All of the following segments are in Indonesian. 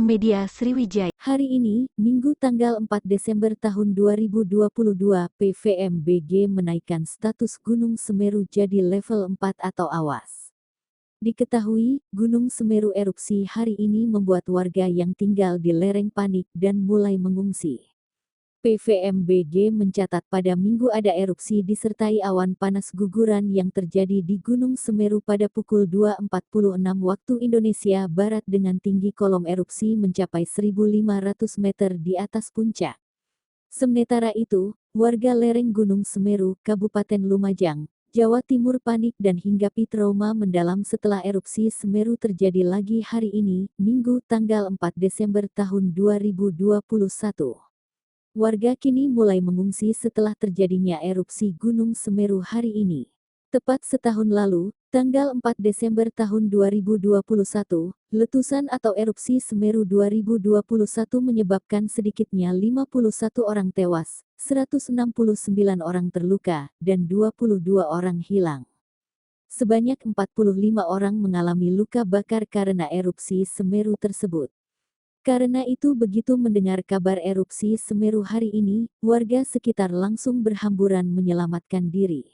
Media Sriwijaya. Hari ini, Minggu tanggal 4 Desember tahun 2022, PVMBG menaikkan status Gunung Semeru jadi level 4 atau awas. Diketahui, Gunung Semeru erupsi hari ini membuat warga yang tinggal di lereng panik dan mulai mengungsi. PVMBG mencatat pada Minggu ada erupsi disertai awan panas guguran yang terjadi di Gunung Semeru pada pukul 2.46 waktu Indonesia Barat dengan tinggi kolom erupsi mencapai 1.500 meter di atas puncak. Sementara itu, warga lereng Gunung Semeru, Kabupaten Lumajang, Jawa Timur panik dan hinggapi trauma mendalam setelah erupsi Semeru terjadi lagi hari ini, Minggu tanggal 4 Desember tahun 2021. Warga kini mulai mengungsi setelah terjadinya erupsi Gunung Semeru hari ini. Tepat setahun lalu, tanggal 4 Desember tahun 2021, letusan atau erupsi Semeru 2021 menyebabkan sedikitnya 51 orang tewas, 169 orang terluka, dan 22 orang hilang. Sebanyak 45 orang mengalami luka bakar karena erupsi Semeru tersebut. Karena itu begitu mendengar kabar erupsi Semeru hari ini, warga sekitar langsung berhamburan menyelamatkan diri.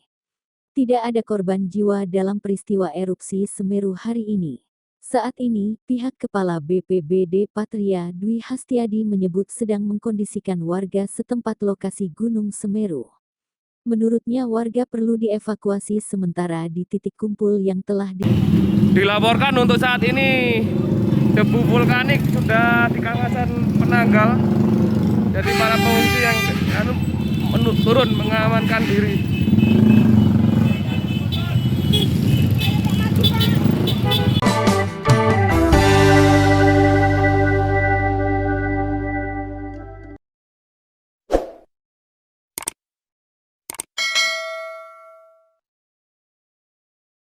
Tidak ada korban jiwa dalam peristiwa erupsi Semeru hari ini. Saat ini, pihak Kepala BPBD Patria Dwi Hastiadi menyebut sedang mengkondisikan warga setempat lokasi Gunung Semeru. Menurutnya warga perlu dievakuasi sementara di titik kumpul yang telah dilaporkan untuk saat ini. Debu vulkanik sudah di kawasan Penanggal, jadi para pengungsi yang turun mengamankan diri.